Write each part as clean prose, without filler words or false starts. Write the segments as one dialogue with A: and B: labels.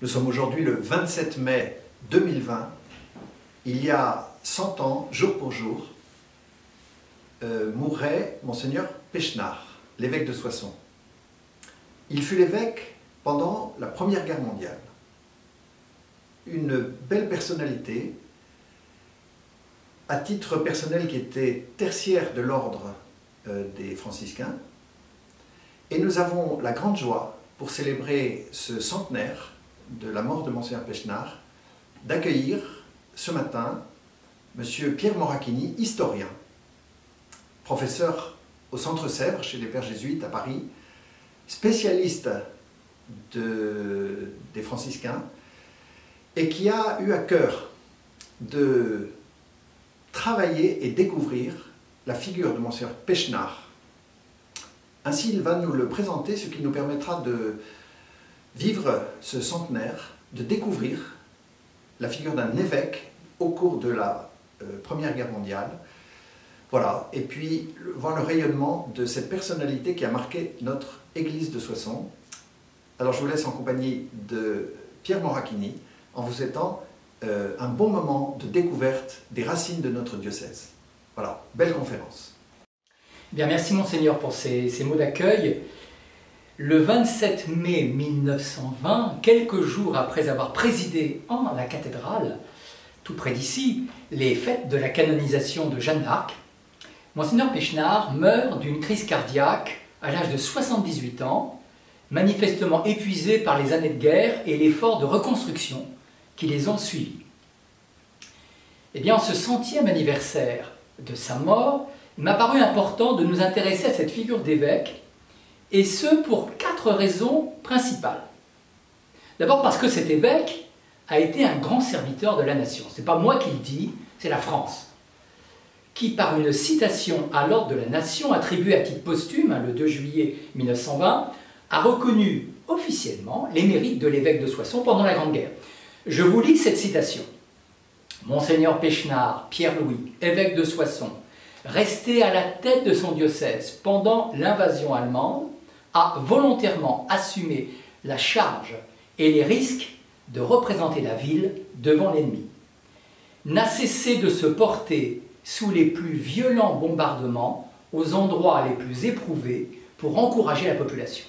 A: Nous sommes aujourd'hui le 27 mai 2020. Il y a 100 ans, jour pour jour, mourait Monseigneur Pechnard, l'évêque de Soissons. Il fut l'évêque pendant la Première Guerre mondiale. Une belle personnalité, à titre personnel qui était tertiaire de l'ordre des franciscains. Et nous avons la grande joie, pour célébrer ce centenaire de la mort de Monseigneur Pechnard, d'accueillir ce matin M. Pierre Moracchini, historien, professeur au Centre Sèvres, chez les Pères Jésuites à Paris, spécialiste des franciscains, et qui a eu à cœur de travailler et découvrir la figure de Monseigneur Pechnard. Ainsi, il va nous le présenter, ce qui nous permettra de vivre ce centenaire, de découvrir la figure d'un évêque au cours de la Première Guerre mondiale. Voilà, et puis voir le rayonnement de cette personnalité qui a marqué notre église de Soissons. Alors je vous laisse en compagnie de Pierre Moracchini, en vous souhaitant un bon moment de découverte des racines de notre diocèse. Voilà, belle conférence.
B: Bien, merci Monseigneur pour ces mots d'accueil. Le 27 mai 1920, quelques jours après avoir présidé en la cathédrale, tout près d'ici, les fêtes de la canonisation de Jeanne d'Arc, Monseigneur Pechnard meurt d'une crise cardiaque à l'âge de 78 ans, manifestement épuisé par les années de guerre et l'effort de reconstruction qui les ont suivis. Eh bien, en ce 100e anniversaire de sa mort, il m'a paru important de nous intéresser à cette figure d'évêque, et ce pour 4 raisons principales. D'abord parce que cet évêque a été un grand serviteur de la nation. Ce n'est pas moi qui le dis, c'est la France, qui, par une citation à l'ordre de la nation attribuée à titre posthume, le 2 juillet 1920, a reconnu officiellement les mérites de l'évêque de Soissons pendant la Grande Guerre. Je vous lis cette citation. Monseigneur Pechnard, Pierre-Louis, évêque de Soissons, resté à la tête de son diocèse pendant l'invasion allemande, a volontairement assumé la charge et les risques de représenter la ville devant l'ennemi. N'a cessé de se porter sous les plus violents bombardements aux endroits les plus éprouvés pour encourager la population.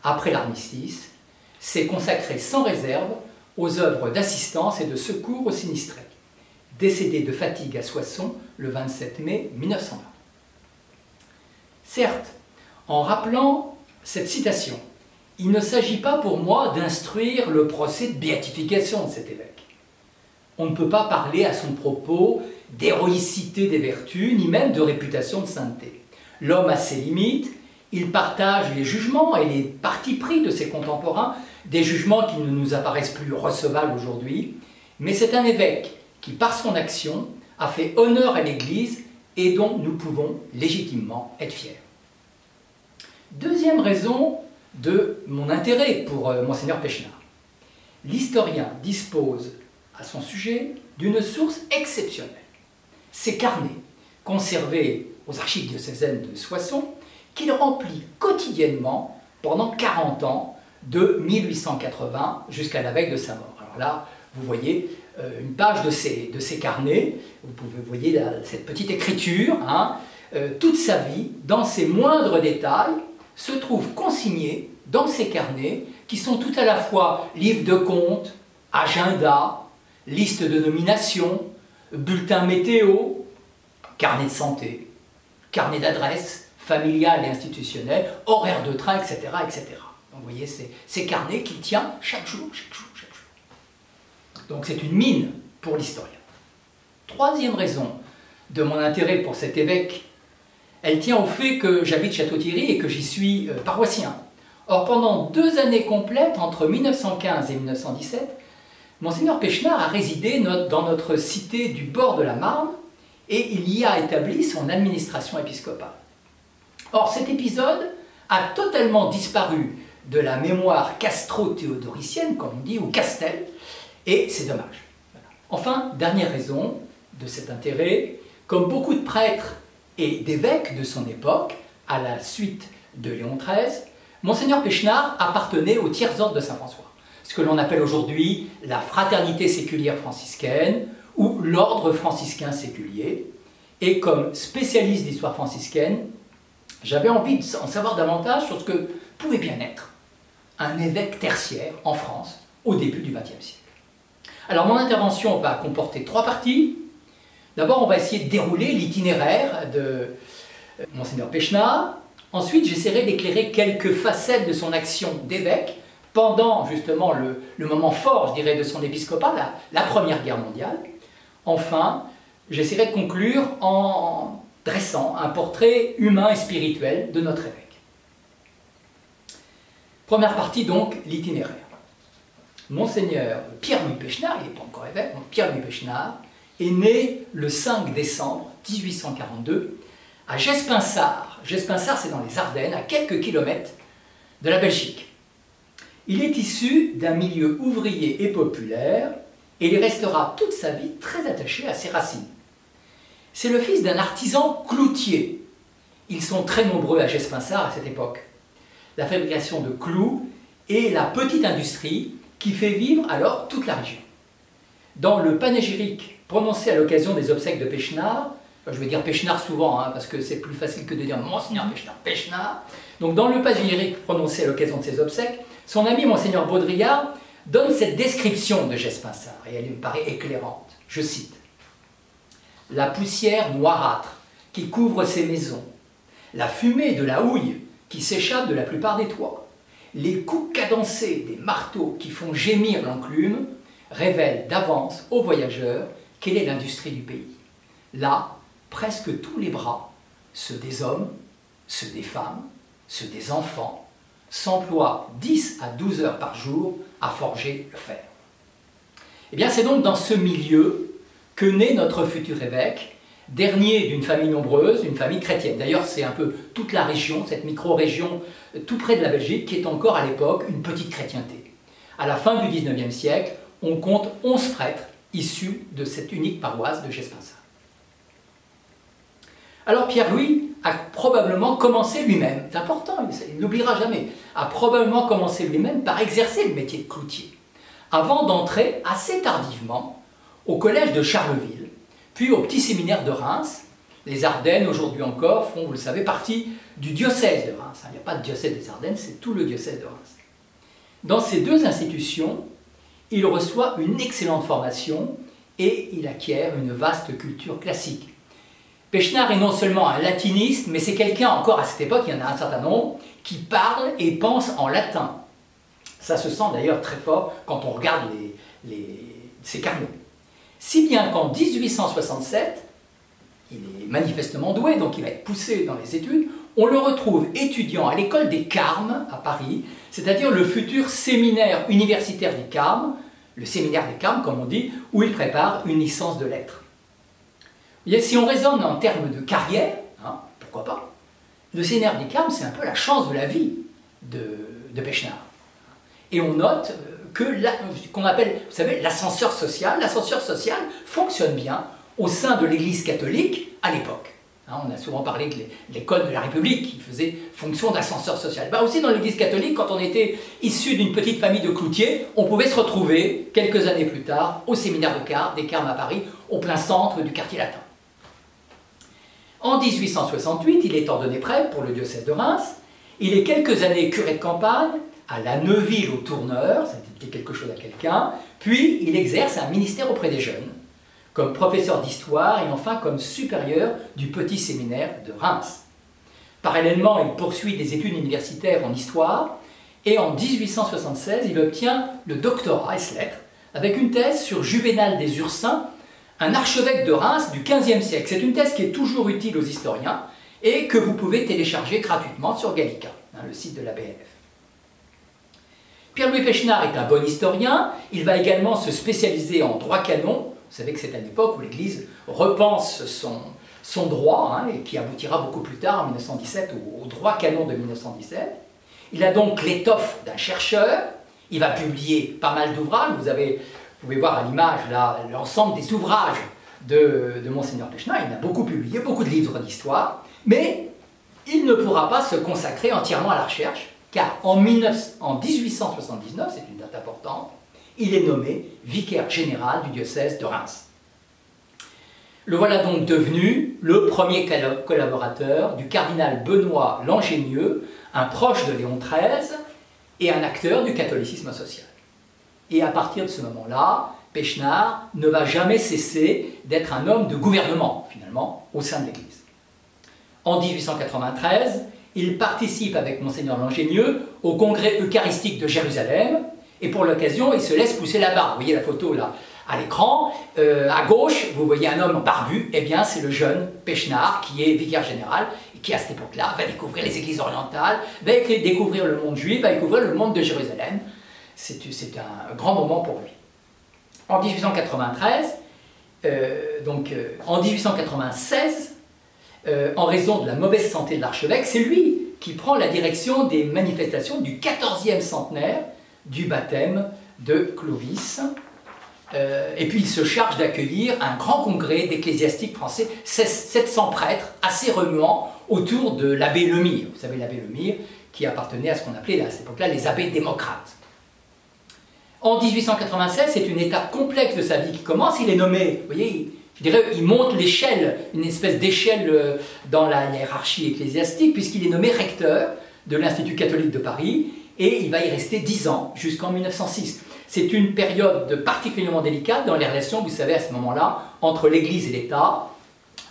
B: Après l'armistice, s'est consacré sans réserve aux œuvres d'assistance et de secours aux sinistrés. Décédé de fatigue à Soissons le 27 mai 1920. Certes, en rappelant cette citation, il ne s'agit pas pour moi d'instruire le procès de béatification de cet évêque. On ne peut pas parler à son propos d'héroïcité des vertus, ni même de réputation de sainteté. L'homme a ses limites, il partage les jugements et les partis pris de ses contemporains, des jugements qui ne nous apparaissent plus recevables aujourd'hui, mais c'est un évêque qui, par son action, a fait honneur à l'Église et dont nous pouvons légitimement être fiers. Deuxième raison de mon intérêt pour Monseigneur Pechnard. L'historien dispose à son sujet d'une source exceptionnelle. Ses carnets, conservés aux archives diocésaines de Soissons, qu'il remplit quotidiennement pendant 40 ans, de 1880 jusqu'à la veille de sa mort. Alors là, vous voyez une page de ces carnets, vous voyez cette petite écriture, toute sa vie, dans ses moindres détails, se trouve consignée dans ces carnets, qui sont tout à la fois livres de comptes, agenda, liste de nominations, bulletin météo, carnet de santé, carnet d'adresse, familial et institutionnel, horaire de train, etc. etc. Donc vous voyez ces carnets qu'il tient chaque jour. Donc c'est une mine pour l'historien. Troisième raison de mon intérêt pour cet évêque, elle tient au fait que j'habite Château-Thierry et que j'y suis paroissien. Or, pendant 2 années complètes, entre 1915 et 1917, Monseigneur Pechnard a résidé dans notre cité du bord de la Marne et il y a établi son administration épiscopale. Or, cet épisode a totalement disparu de la mémoire castro-théodoricienne, comme on dit, ou Castel, et c'est dommage. Enfin, dernière raison de cet intérêt, comme beaucoup de prêtres et d'évêques de son époque, à la suite de Léon XIII, Monseigneur Pechnard appartenait au tiers ordre de Saint-François. ce que l'on appelle aujourd'hui la fraternité séculière franciscaine ou l'ordre franciscain séculier. Et comme spécialiste d'histoire franciscaine, j'avais envie d'en savoir davantage sur ce que pouvait bien être un évêque tertiaire en France au début du XXe siècle. Alors mon intervention va comporter 3 parties. D'abord, on va essayer de dérouler l'itinéraire de Monseigneur Pechnard. Ensuite, j'essaierai d'éclairer quelques facettes de son action d'évêque pendant justement le moment fort, je dirais, de son épiscopat, la Première Guerre mondiale. Enfin, j'essaierai de conclure en dressant un portrait humain et spirituel de notre évêque. Première partie donc, l'itinéraire. Monseigneur Pierre-Louis Pechnard, il n'est pas encore évêque, Pierre-Louis Pechnard, est né le 5 décembre 1842 à Gespinsart. Gespinsart, c'est dans les Ardennes, à quelques kilomètres de la Belgique. Il est issu d'un milieu ouvrier et populaire et il restera toute sa vie très attaché à ses racines. C'est le fils d'un artisan cloutier. Ils sont très nombreux à Gespinsart à cette époque. La fabrication de clous et la petite industrie qui fait vivre alors toute la région. Dans le panégyrique prononcé à l'occasion des obsèques de Pechnard, je vais dire Pechnard souvent, parce que c'est plus facile que de dire Monseigneur Pechnard, Pechnard. Donc dans le panégyrique prononcé à l'occasion de ses obsèques, son ami Monseigneur Baudrillard donne cette description de Gespinsart, et elle me paraît éclairante. Je cite: « La poussière noirâtre qui couvre ces maisons, la fumée de la houille qui s'échappe de la plupart des toits, les coups cadencés des marteaux qui font gémir l'enclume révèlent d'avance aux voyageurs quelle est l'industrie du pays. Là, presque tous les bras, ceux des hommes, ceux des femmes, ceux des enfants, s'emploient 10 à 12 heures par jour à forger le fer. » Eh bien, c'est donc dans ce milieu que naît notre futur évêque, dernier d'une famille nombreuse, une famille chrétienne. D'ailleurs, c'est un peu toute la région, cette micro-région tout près de la Belgique, qui est encore à l'époque une petite chrétienté. À la fin du XIXe siècle, on compte 11 prêtres issus de cette unique paroisse de Gespinsart. Alors Pierre-Louis a probablement commencé lui-même, c'est important, il n'oubliera jamais, a probablement commencé lui-même par exercer le métier de cloutier, avant d'entrer assez tardivement au collège de Charleville, puis au petit séminaire de Reims. Les Ardennes, aujourd'hui encore, font, vous le savez, partie du diocèse de Reims. Il n'y a pas de diocèse des Ardennes, c'est tout le diocèse de Reims. Dans ces 2 institutions, il reçoit une excellente formation et il acquiert une vaste culture classique. Pechnard est non seulement un latiniste, mais c'est quelqu'un, encore à cette époque, il y en a un certain nombre, qui parle et pense en latin. Ça se sent d'ailleurs très fort quand on regarde ses carnets. Si bien qu'en 1867, il est manifestement doué, donc il va être poussé dans les études, on le retrouve étudiant à l'école des Carmes à Paris, c'est-à-dire le futur séminaire universitaire des Carmes, le séminaire des Carmes comme on dit, où il prépare une licence de lettres. Et si on raisonne en termes de carrière, pourquoi pas, le séminaire des Carmes c'est un peu la chance de la vie de Pechnard. Et on note que qu'on appelle, vous savez, l'ascenseur social fonctionne bien au sein de l'Église catholique à l'époque. On a souvent parlé de l'école de la République qui faisait fonction d'ascenseur social. Aussi dans l'Église catholique, quand on était issu d'une petite famille de cloutiers, on pouvait se retrouver quelques années plus tard au séminaire des Carmes à Paris, au plein centre du quartier latin. En 1868, il est ordonné prêtre pour le diocèse de Reims. Il est quelques années curé de campagne à la Neuville au Tourneur, ça dit quelque chose à quelqu'un, puis il exerce un ministère auprès des jeunes, comme professeur d'histoire et enfin comme supérieur du petit séminaire de Reims. Parallèlement, il poursuit des études universitaires en histoire et en 1876, il obtient le doctorat ès-lettres avec une thèse sur Juvénal des Ursins, un archevêque de Reims du XVe siècle. C'est une thèse qui est toujours utile aux historiens et que vous pouvez télécharger gratuitement sur Gallica, le site de la BNF. Pierre-Louis Pechnard est un bon historien, il va également se spécialiser en droit canon. Vous savez que c'est à l'époque où l'Église repense son droit, et qui aboutira beaucoup plus tard, en 1917, au droit canon de 1917. Il a donc l'étoffe d'un chercheur, il va publier pas mal d'ouvrages, vous pouvez voir à l'image là l'ensemble des ouvrages de Monseigneur Pechnard, il a beaucoup publié, beaucoup de livres d'histoire, mais il ne pourra pas se consacrer entièrement à la recherche. car en 1879, c'est une date importante, il est nommé vicaire général du diocèse de Reims. Le voilà donc devenu le premier collaborateur du cardinal Benoît Langenieux, un proche de Léon XIII et un acteur du catholicisme social. Et à partir de ce moment-là, Pechnard ne va jamais cesser d'être un homme de gouvernement, finalement, au sein de l'Église. En 1893, il participe avec Monseigneur Langenieux au congrès eucharistique de Jérusalem, et pour l'occasion, il se laisse pousser la barbe. Vous voyez la photo là à l'écran. À gauche, vous voyez un homme barbu. Eh bien, c'est le jeune Pechnard qui est vicaire général et qui, à cette époque-là, va découvrir les églises orientales, va découvrir le monde juif, va découvrir le monde de Jérusalem. C'est un grand moment pour lui. En 1893, en 1896, en raison de la mauvaise santé de l'archevêque, c'est lui qui prend la direction des manifestations du 14e centenaire du baptême de Clovis. Et puis il se charge d'accueillir un grand congrès d'ecclésiastiques français, 700 prêtres assez remuants autour de l'abbé Lemire. Vous savez, l'abbé Lemire qui appartenait à ce qu'on appelait à cette époque-là les abbés démocrates. En 1896, c'est une étape complexe de sa vie qui commence. Il est nommé, vous voyez, je dirais, il monte l'échelle, une espèce d'échelle dans la hiérarchie ecclésiastique, puisqu'il est nommé recteur de l'Institut catholique de Paris, et il va y rester 10 ans, jusqu'en 1906. C'est une période particulièrement délicate dans les relations, vous savez, à ce moment-là, entre l'Église et l'État.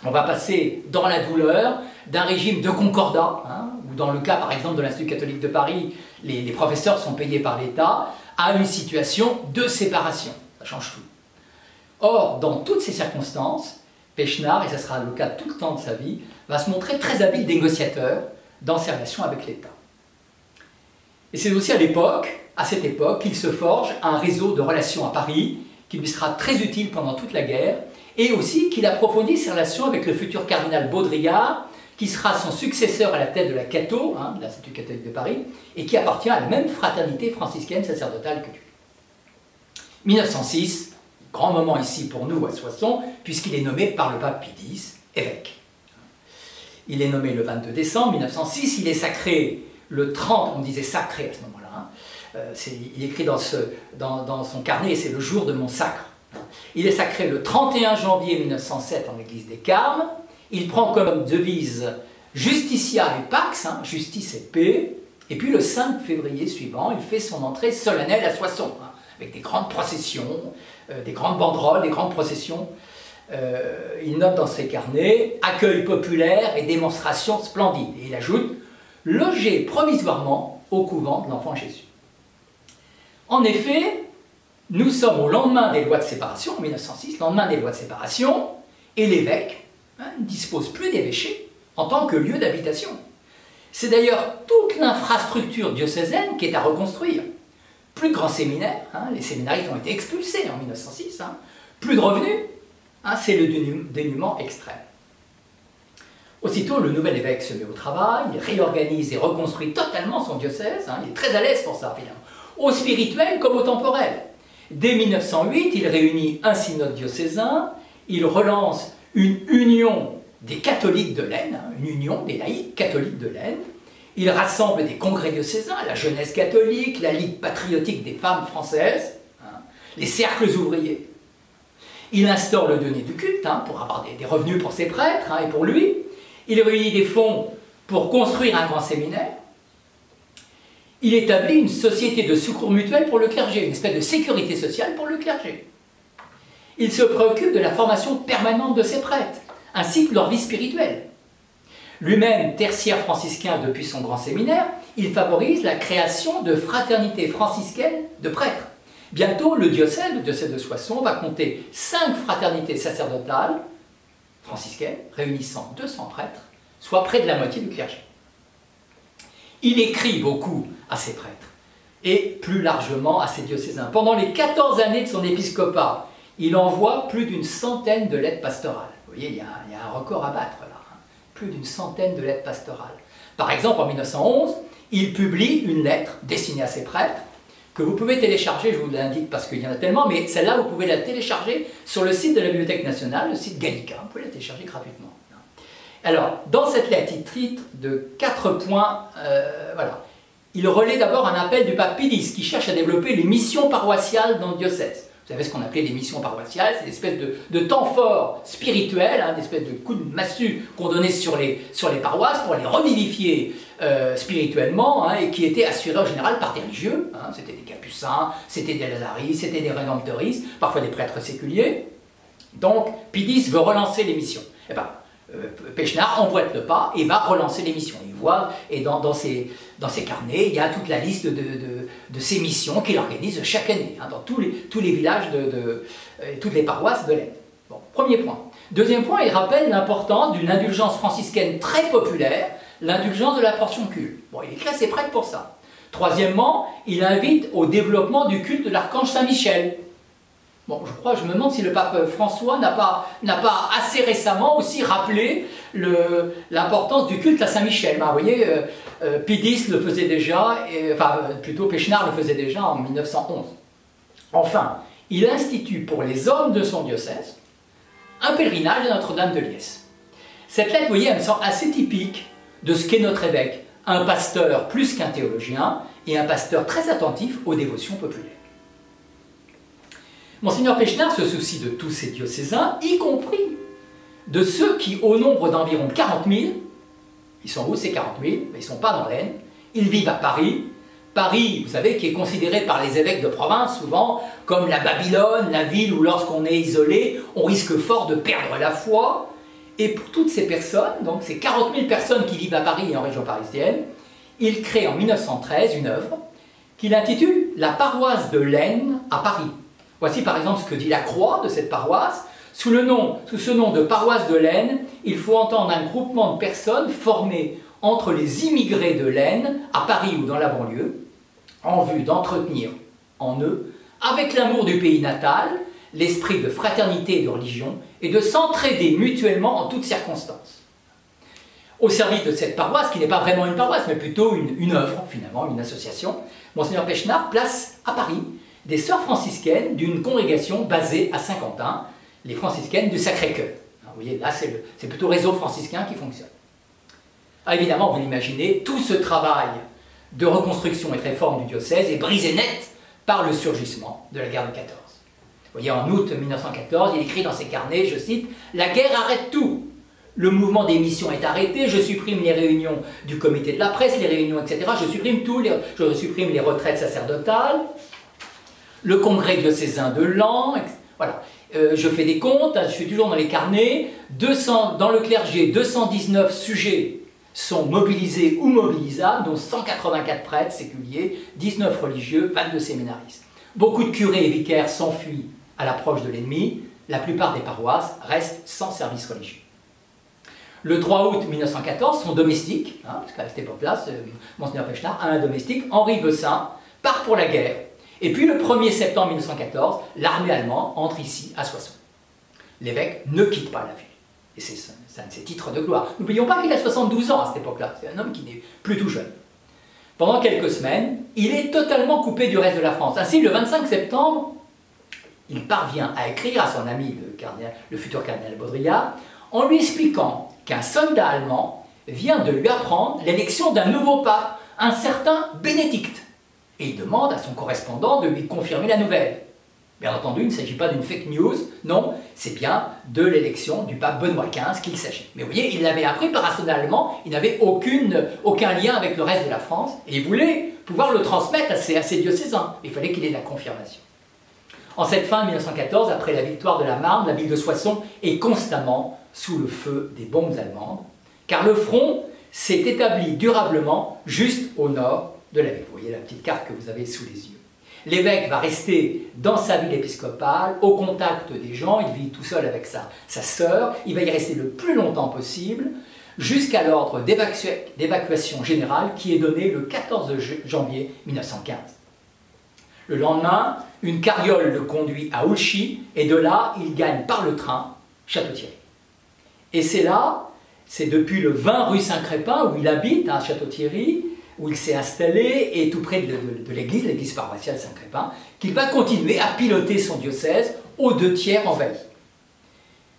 B: On va passer dans la douleur d'un régime de concordat, où dans le cas, par exemple, de l'Institut catholique de Paris, les professeurs sont payés par l'État, à une situation de séparation. Ça change tout. Or, dans toutes ces circonstances, Pechnard, et ce sera le cas tout le temps de sa vie, va se montrer très habile négociateur dans ses relations avec l'État. Et c'est aussi à cette époque, qu'il se forge un réseau de relations à Paris, qui lui sera très utile pendant toute la guerre, et aussi qu'il approfondit ses relations avec le futur cardinal Baudrillard, qui sera son successeur à la tête de la Cato, de l'Institut catholique de Paris, et qui appartient à la même fraternité franciscaine sacerdotale que lui. 1906, grand moment ici pour nous à Soissons, puisqu'il est nommé par le pape Pie X évêque. Il est nommé le 22 décembre 1906, il est sacré le 30, on disait sacré à ce moment-là, il écrit dans son carnet, c'est le jour de mon sacre. Il est sacré le 31 janvier 1907 en l'église des Carmes. Il prend comme devise Justitia et Pax, justice et paix. Et puis le 5 février suivant, il fait son entrée solennelle à Soissons, avec des grandes processions, des grandes banderoles, des grandes processions. Il note dans ses carnets accueil populaire et démonstration splendide. Et il ajoute loger provisoirement au couvent de l'Enfant Jésus. En effet, nous sommes au lendemain des lois de séparation, en 1906, lendemain des lois de séparation, et l'évêque ne dispose plus d'évêché en tant que lieu d'habitation. C'est d'ailleurs toute l'infrastructure diocésaine qui est à reconstruire. Plus de grands séminaires, les séminaristes ont été expulsés en 1906, plus de revenus, c'est le dénuement extrême. Aussitôt, le nouvel évêque se met au travail, il réorganise et reconstruit totalement son diocèse, il est très à l'aise pour ça, finalement, au spirituel comme au temporel. Dès 1908, il réunit un synode diocésain, il relance une union des catholiques de l'Aisne, une union des laïcs catholiques de l'Aisne. Il rassemble des congrès diocésains, la jeunesse catholique, la Ligue patriotique des femmes françaises, les cercles ouvriers. Il instaure le denier du culte pour avoir des revenus pour ses prêtres et pour lui. Il réunit des fonds pour construire un grand séminaire. Il établit une société de secours mutuel pour le clergé, une espèce de sécurité sociale pour le clergé. Il se préoccupe de la formation permanente de ses prêtres, ainsi que leur vie spirituelle. Lui-même, tertiaire franciscain depuis son grand séminaire, il favorise la création de fraternités franciscaines de prêtres. Bientôt, le diocèse de Soissons, va compter 5 fraternités sacerdotales franciscaines, réunissant 200 prêtres, soit près de la moitié du clergé. Il écrit beaucoup à ses prêtres, et plus largement à ses diocésains. Pendant les 14 années de son épiscopat, il envoie plus d'une centaine de lettres pastorales. Vous voyez, il y a un record à battre là. Plus d'une centaine de lettres pastorales. Par exemple, en 1911, il publie une lettre destinée à ses prêtres, que vous pouvez télécharger, je vous l'indique parce qu'il y en a tellement, mais celle-là, vous pouvez la télécharger sur le site de la Bibliothèque nationale, le site Gallica, vous pouvez la télécharger gratuitement. Alors, dans cette lettre, il titre de 4 points, voilà. il relaie d'abord un appel du pape Pie X qui cherche à développer les missions paroissiales dans le diocèse. Vous savez ce qu'on appelait les missions paroissiales, c'est une espèce de temps fort spirituel, une espèce de coup de massue qu'on donnait sur les paroisses pour les revivifier spirituellement, et qui était assuré en général par des religieux. C'était des capucins, c'était des lazaristes, c'était des rédemptoristes, parfois des prêtres séculiers. Donc Pie X veut relancer les missions. Et ben, Péchenard emboîte le pas et va relancer les missions. Il voit, et dans ses carnets, il y a toute la liste de ces missions qu'il organise chaque année, dans tous les villages, toutes les paroisses de l'Aisne. Bon, premier point. Deuxième point, il rappelle l'importance d'une indulgence franciscaine très populaire, l'indulgence de la portion culte. Bon, il écrit à ses prêtres pour ça. Troisièmement, il invite au développement du culte de l'archange Saint-Michel. Bon, je me demande si le pape François n'a pas assez récemment aussi rappelé l'importance du culte à Saint-Michel. Vous voyez, Pie X le faisait déjà, plutôt Péchenard le faisait déjà en 1911. Enfin, il institue pour les hommes de son diocèse un pèlerinage à Notre-Dame de Liesse. Cette lettre, vous voyez, elle me semble assez typique de ce qu'est notre évêque, un pasteur plus qu'un théologien et un pasteur très attentif aux dévotions populaires. Monseigneur Péchenard se soucie de tous ces diocésains, y compris de ceux qui, au nombre d'environ 40 000, ils sont où ces 40 000? Ils ne sont pas dans l'Aisne, ils vivent à Paris. Paris, vous savez, qui est considéré par les évêques de province souvent comme la Babylone, la ville où lorsqu'on est isolé, on risque fort de perdre la foi. Et pour toutes ces personnes, donc ces 40 000 personnes qui vivent à Paris et en région parisienne, il crée en 1913 une œuvre qu'il intitule « La paroisse de l'Aisne à Paris ». Voici par exemple ce que dit la croix de cette paroisse. Sous ce nom de paroisse de l'Aisne, il faut entendre un groupement de personnes formées entre les immigrés de l'Aisne, à Paris ou dans la banlieue, en vue d'entretenir en eux, avec l'amour du pays natal, l'esprit de fraternité et de religion, et de s'entraider mutuellement en toutes circonstances. Au service de cette paroisse, qui n'est pas vraiment une paroisse, mais plutôt une œuvre, finalement, une association, Monseigneur Péchenard place à Paris des sœurs franciscaines d'une congrégation basée à Saint-Quentin, les franciscaines du Sacré-Cœur. Vous voyez, là, c'est plutôt réseau franciscain qui fonctionne. Alors, évidemment, vous l'imaginez, tout ce travail de reconstruction et de réforme du diocèse est brisé net par le surgissement de la guerre de 14. Vous voyez, en août 1914, il écrit dans ses carnets, je cite, « La guerre arrête tout. Le mouvement des missions est arrêté, je supprime les réunions du comité de la presse, les réunions, etc. Je supprime tout, je supprime les retraites sacerdotales. Le congrès diocésain de Laon, voilà. Je fais des comptes, je suis toujours dans les carnets, dans le clergé, 219 sujets sont mobilisés ou mobilisables, dont 184 prêtres séculiers, 19 religieux, 22 séminaristes. Beaucoup de curés et vicaires s'enfuient à l'approche de l'ennemi, la plupart des paroisses restent sans service religieux. Le 3 août 1914, son domestique, parce qu'à cette époque-là, Monseigneur Péchenard a un domestique, Henri Bessin, part pour la guerre. Et puis le 1er septembre 1914, l'armée allemande entre ici à Soissons. L'évêque ne quitte pas la ville. Et c'est un de ses titres de gloire. N'oublions pas qu'il a 72 ans à cette époque-là. C'est un homme qui n'est plus tout jeune. Pendant quelques semaines, il est totalement coupé du reste de la France. Ainsi, le 25 septembre, il parvient à écrire à son ami, le futur cardinal Baudrillard, en lui expliquant qu'un soldat allemand vient de lui apprendre l'élection d'un nouveau pape, un certain Bénédicte. Et il demande à son correspondant de lui confirmer la nouvelle. Bien entendu, il ne s'agit pas d'une fake news, non, c'est bien de l'élection du pape Benoît XV qu'il s'agit. Mais vous voyez, il l'avait appris par un soldat allemand, il n'avait aucun lien avec le reste de la France, et il voulait pouvoir le transmettre à ses diocésains. Il fallait qu'il ait la confirmation. En cette fin 1914, après la victoire de la Marne, la ville de Soissons est constamment sous le feu des bombes allemandes, car le front s'est établi durablement juste au nord de la ville. Vous voyez la petite carte que vous avez sous les yeux. L'évêque va rester dans sa ville épiscopale, au contact des gens, il vit tout seul avec sa sœur, il va y rester le plus longtemps possible, jusqu'à l'ordre d'évacuation générale qui est donné le 14 janvier 1915. Le lendemain, une carriole le conduit à Ouchy, et de là, il gagne par le train Château-Thierry. Et c'est depuis le 20 rue Saint-Crépin, où il habite à Château-Thierry, où il s'est installé, et tout près de l'église paroissiale Saint-Crépin, qu'il va continuer à piloter son diocèse aux 2/3 envahi.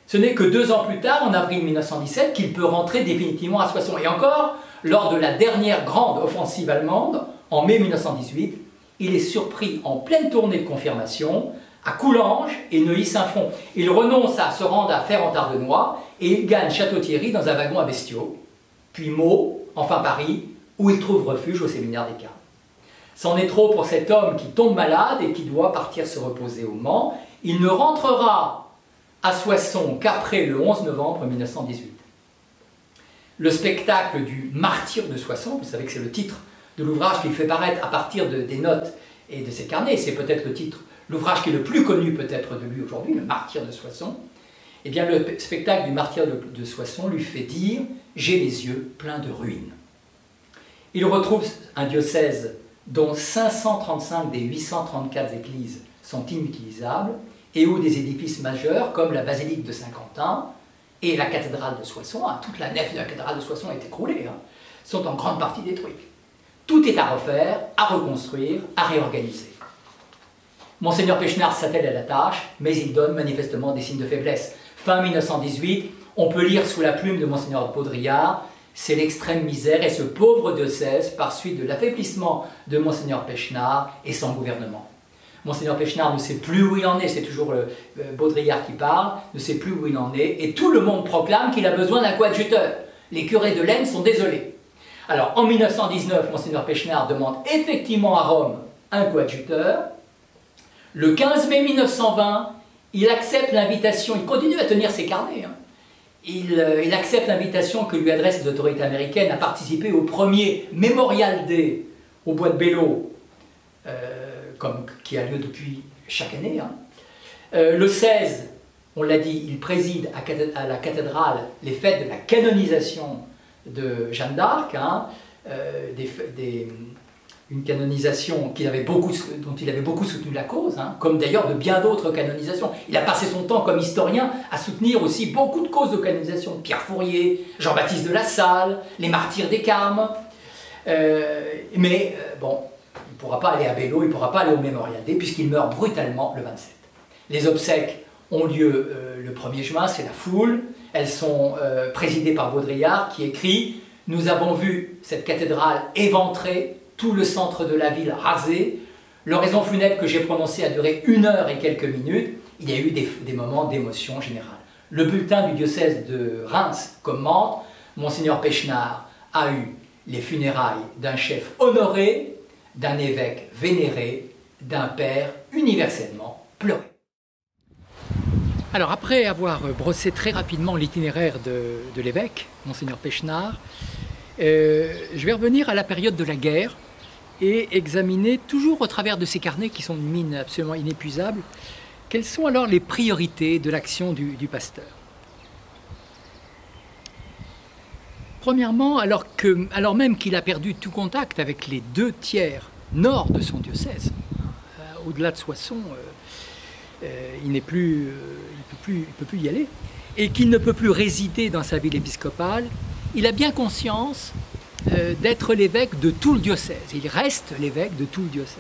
B: Ce n'est que 2 ans plus tard, en avril 1917, qu'il peut rentrer définitivement à Soissons. Et encore, lors de la dernière grande offensive allemande, en mai 1918, il est surpris en pleine tournée de confirmation à Coulanges et Neuilly-Saint-Front. Il renonce à se rendre à Fère-en-Tardenois et il gagne Château-Thierry dans un wagon à bestiaux, puis Meaux, enfin Paris, où il trouve refuge au séminaire des Carmes. C'en est trop pour cet homme qui tombe malade et qui doit partir se reposer au Mans. Il ne rentrera à Soissons qu'après le 11 novembre 1918. Le spectacle du martyr de Soissons, vous savez que c'est le titre de l'ouvrage qu'il fait paraître à partir des notes et de ses carnets, c'est peut-être l'ouvrage qui est le plus connu peut-être de lui aujourd'hui, le martyr de Soissons. Eh bien le spectacle du martyr de Soissons lui fait dire « J'ai les yeux pleins de ruines ». Il retrouve un diocèse dont 535 des 834 églises sont inutilisables et où des édifices majeurs comme la basilique de Saint-Quentin et la cathédrale de Soissons, toute la nef de la cathédrale de Soissons est écroulée, sont en grande partie détruites. Tout est à refaire, à reconstruire, à réorganiser. Monseigneur Pechnard s'attelle à la tâche, mais il donne manifestement des signes de faiblesse. Fin 1918, on peut lire sous la plume de Monseigneur Baudrillard « C'est l'extrême misère et ce pauvre diocèse par suite de l'affaiblissement de Monseigneur Pechnard et son gouvernement. » Monseigneur Pechnard ne sait plus où il en est, c'est toujours Baudrillard qui parle, ne sait plus où il en est, et tout le monde proclame qu'il a besoin d'un coadjuteur. Les curés de l'Aisne sont désolés. Alors, en 1919, Monseigneur Pechnard demande effectivement à Rome un coadjuteur. Le 15 mai 1920, il accepte l'invitation, il continue à tenir ses carnets, il accepte l'invitation que lui adresse les autorités américaines à participer au premier Memorial Day au Bois de Belleau, qui a lieu depuis chaque année. Le 16, on l'a dit, il préside à la cathédrale les fêtes de la canonisation de Jeanne d'Arc, une canonisation dont il avait beaucoup soutenu la cause, comme d'ailleurs de bien d'autres canonisations. Il a passé son temps comme historien à soutenir aussi beaucoup de causes de canonisation. Pierre Fourier, Jean-Baptiste de La Salle, les martyrs des Carmes. Mais bon, il ne pourra pas aller à Belleau, il ne pourra pas aller au Memorial Day, puisqu'il meurt brutalement le 27. Les obsèques ont lieu le 1er juin, c'est la foule. Elles sont présidées par Baudrillard, qui écrit « Nous avons vu cette cathédrale éventrée, tout le centre de la ville rasé. L'oraison funèbre que j'ai prononcée a duré 1 heure et quelques minutes. Il y a eu des moments d'émotion générale. » Le bulletin du diocèse de Reims commente « Monseigneur Pechnard a eu les funérailles d'un chef honoré, d'un évêque vénéré, d'un père universellement pleuré. » Alors après avoir brossé très rapidement l'itinéraire de l'évêque, Monseigneur Pechnard, je vais revenir à la période de la guerre et examiner, toujours au travers de ces carnets qui sont une mine absolument inépuisable, quelles sont alors les priorités de l'action du pasteur. Premièrement, alors même qu'il a perdu tout contact avec les 2 tiers nord de son diocèse, au-delà de Soissons, il ne peut plus y aller, et qu'il ne peut plus résider dans sa ville épiscopale, il a bien conscience d'être l'évêque de tout le diocèse. Il reste l'évêque de tout le diocèse.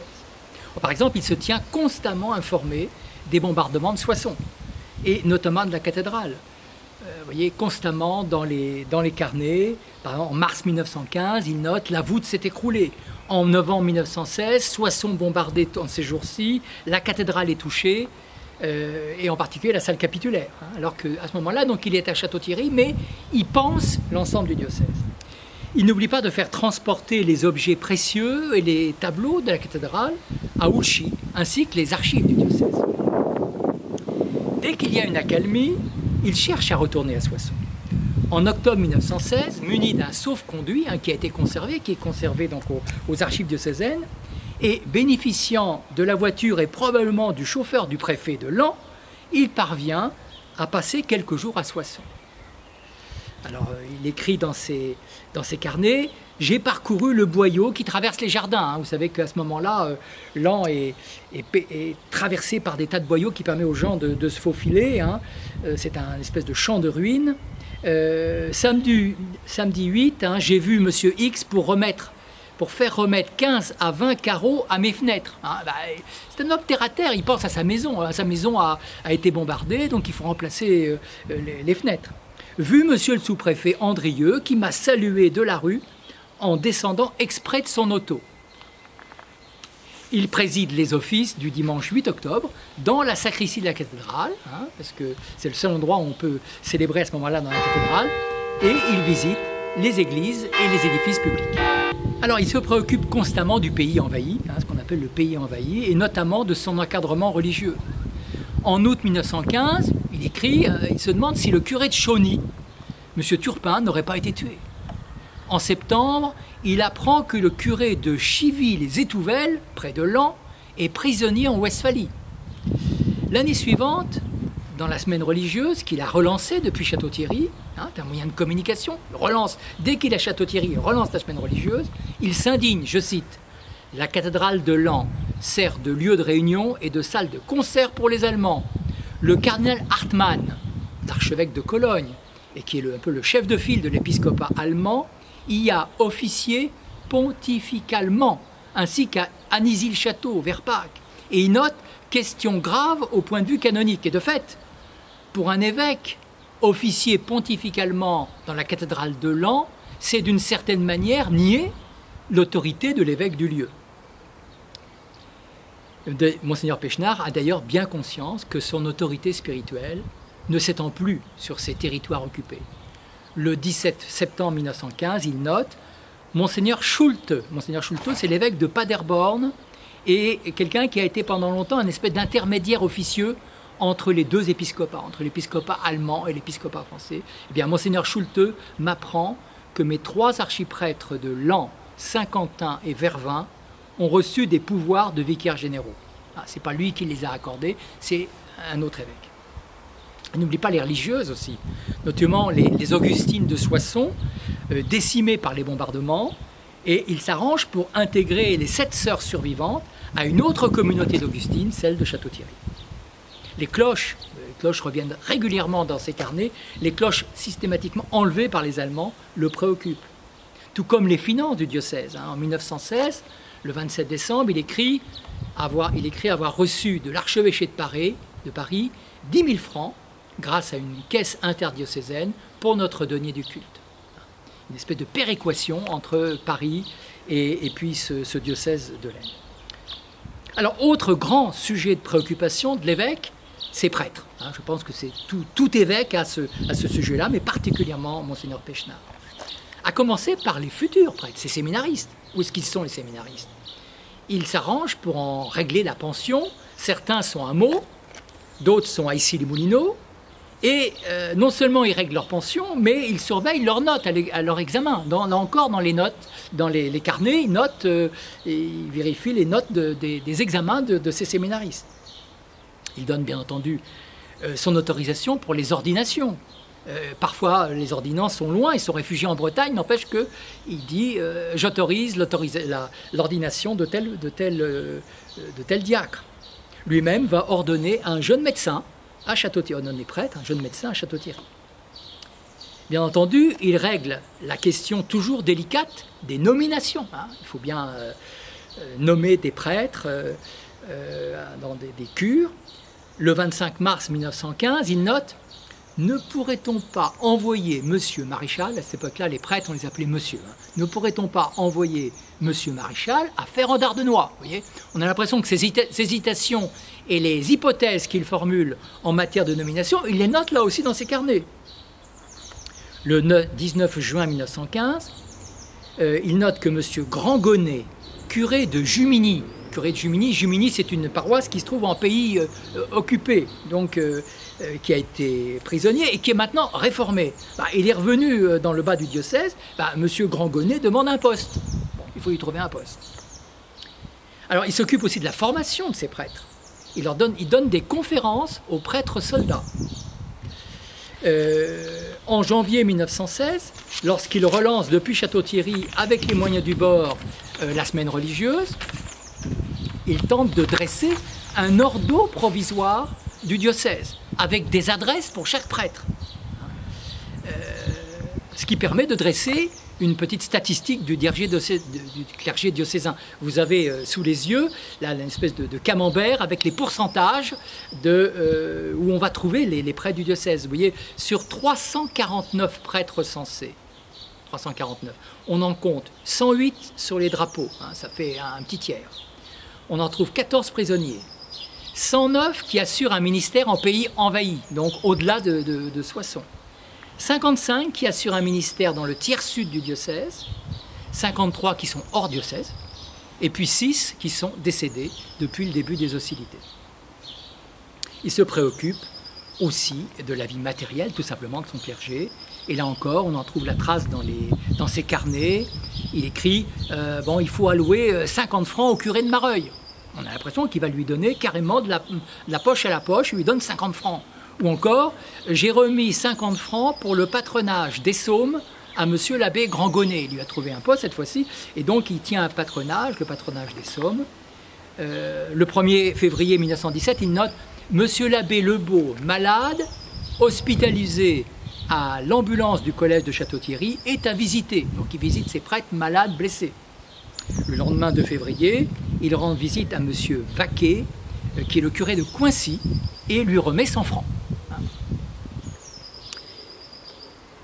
B: Par exemple, il se tient constamment informé des bombardements de Soissons, et notamment de la cathédrale. Vous voyez, constamment dans les carnets. Par exemple, en mars 1915, il note « La voûte s'est écroulée ». En novembre 1916, Soissons bombardée en ces jours-ci, la cathédrale est touchée, et en particulier la salle capitulaire. Alors qu'à ce moment-là, donc, il est à Château-Thierry, mais il pense l'ensemble du diocèse. Il n'oublie pas de faire transporter les objets précieux et les tableaux de la cathédrale à Ouchy, ainsi que les archives du diocèse. Dès qu'il y a une accalmie, il cherche à retourner à Soissons. En octobre 1916, muni d'un sauf-conduit qui a été conservé, qui est conservé donc aux archives diocésaines, et bénéficiant de la voiture et probablement du chauffeur du préfet de Laon, il parvient à passer quelques jours à Soissons. Alors il écrit dans ses carnets « J'ai parcouru le boyau qui traverse les jardins ». Vous savez qu'à ce moment-là, Laon est traversé par des tas de boyaux qui permettent aux gens de se faufiler. C'est un espèce de champ de ruines. Samedi 8, j'ai vu Monsieur X pour faire remettre 15 à 20 carreaux à mes fenêtres. C'est un homme terre à terre, il pense à sa maison. Sa maison a été bombardée, donc il faut remplacer les fenêtres. Vu Monsieur le sous-préfet Andrieux, qui m'a salué de la rue en descendant exprès de son auto. Il préside les offices du dimanche 8 octobre dans la sacristie de la cathédrale, parce que c'est le seul endroit où on peut célébrer à ce moment-là dans la cathédrale, et il visite les églises et les édifices publics. Alors il se préoccupe constamment du pays envahi, ce qu'on appelle le pays envahi, et notamment de son encadrement religieux. En août 1915, il écrit, il se demande si le curé de Chauny, M. Turpin, n'aurait pas été tué. En septembre, il apprend que le curé de Chivy-les-Étouvelles, près de Laon, est prisonnier en Westphalie. L'année suivante, dans la semaine religieuse qu'il a relancée depuis Château-Thierry, c'est un moyen de communication, il relance, dès qu'il est à Château-Thierry, il relance la semaine religieuse, il s'indigne, je cite, « La cathédrale de Laon sert de lieu de réunion et de salle de concert pour les Allemands. Le cardinal Hartmann, l'archevêque de Cologne, et qui est un peu le chef de file de l'épiscopat allemand, y a officié pontificalement, ainsi qu'à Anisy-le-Château, vers Pâques. Et il note « question grave au point de vue canonique ». Et de fait, pour un évêque, officier pontificalement dans la cathédrale de Laon, c'est d'une certaine manière nier l'autorité de l'évêque du lieu. Monseigneur Pechnard a d'ailleurs bien conscience que son autorité spirituelle ne s'étend plus sur ces territoires occupés. Le 17 septembre 1915, il note Monseigneur Schulte. Monseigneur Schulte, c'est l'évêque de Paderborn et quelqu'un qui a été pendant longtemps un espèce d'intermédiaire officieux entre les deux épiscopats, entre l'épiscopat allemand et l'épiscopat français. Eh bien, Monseigneur Schulte m'apprend que mes 3 archiprêtres de Laon, Saint-Quentin et Vervins ont reçu des pouvoirs de vicaires généraux. Ce n'est pas lui qui les a accordés, c'est un autre évêque. N'oublie pas les religieuses aussi, notamment les Augustines de Soissons, décimées par les bombardements, et il s'arrange pour intégrer les 7 sœurs survivantes à une autre communauté d'Augustines, celle de Château-Thierry. Les cloches reviennent régulièrement dans ses carnets, les cloches systématiquement enlevées par les Allemands le préoccupent. Tout comme les finances du diocèse. En 1916, le 27 décembre, il écrit avoir reçu de l'archevêché de Paris 10 000 francs grâce à une caisse interdiocésaine pour notre denier du culte. Une espèce de péréquation entre Paris et puis ce diocèse de l'Aisne. Alors, autre grand sujet de préoccupation de l'évêque, ses prêtres. Je pense que c'est tout évêque à ce sujet-là, mais particulièrement Monseigneur Pechnard. À commencer par les futurs prêtres, ces séminaristes. Où est-ce qu'ils sont, les séminaristes? Ils s'arrangent pour en régler la pension. Certains sont à Meaux, d'autres sont à Issy-les-Moulineaux. Et non seulement ils règlent leur pension, mais ils surveillent leurs notes à leur examen. Là encore, dans les notes, dans les carnets, ils notent, ils vérifient les notes des examens de ces séminaristes. Ils donnent bien entendu son autorisation pour les ordinations. Parfois, les ordinances sont loin, ils sont réfugiés en Bretagne, n'empêche qu'il dit « j'autorise l'ordination de tel diacre ». Lui-même va ordonner un jeune médecin à Château-Thierry, on est prêtre, un jeune médecin à Château-Thierry. Bien entendu, il règle la question toujours délicate des nominations. Il faut bien nommer des prêtres dans des cures. Le 25 mars 1915, il note « Ne pourrait-on pas envoyer Monsieur Maréchal » à cette époque-là, les prêtres, on les appelait Monsieur. « Ne pourrait-on pas envoyer Monsieur Maréchal à Ferrand-d'Ardenois » Vous voyez, on a l'impression que ces hésitations et les hypothèses qu'il formule en matière de nomination, il les note là aussi dans ses carnets. Le 19 juin 1915, il note que Monsieur Grand-Gonnet, curé de Jumigny, Jumigny c'est une paroisse qui se trouve en pays occupé, donc qui a été prisonnier et qui est maintenant réformé. Il est revenu dans le bas du diocèse, Monsieur Grand-Gonnet demande un poste. Bon, il faut lui trouver un poste. Alors il s'occupe aussi de la formation de ces prêtres. Il donne des conférences aux prêtres soldats. En janvier 1916, lorsqu'il relance depuis Château-Thierry avec les moyens du bord la semaine religieuse, il tente de dresser un ordo provisoire du diocèse avec des adresses pour chaque prêtre. Ce qui permet de dresser une petite statistique du clergé diocésain. Vous avez sous les yeux là, une espèce de camembert avec les pourcentages où on va trouver les prêtres du diocèse. Vous voyez, sur 349 prêtres censés, 349. On en compte 108 sur les drapeaux, hein, ça fait un petit tiers. On en trouve 14 prisonniers. 109 qui assurent un ministère en pays envahi, donc au-delà de Soissons. 55 qui assurent un ministère dans le tiers sud du diocèse. 53 qui sont hors diocèse. Et puis 6 qui sont décédés depuis le début des hostilités. Il se préoccupe aussi de la vie matérielle, tout simplement, de son clergé. Et là encore, on en trouve la trace dans ses carnets. Il écrit bon, il faut allouer 50 francs au curé de Mareuil. On a l'impression qu'il va lui donner carrément de la poche à la poche, il lui donne 50 francs. Ou encore, j'ai remis 50 francs pour le patronage des Saumes à monsieur l'abbé Grandgonnet. Il lui a trouvé un poste cette fois-ci, et donc il tient un patronage, le patronage des Saumes. Le 1er février 1917, il note « Monsieur l'abbé Lebeau, malade, hospitalisé à l'ambulance du collège de Château-Thierry, est à visiter. » Donc il visite ses prêtres malades, blessés. Le lendemain de février, il rend visite à monsieur Vaquet, qui est le curé de Coincy, et lui remet 100 francs.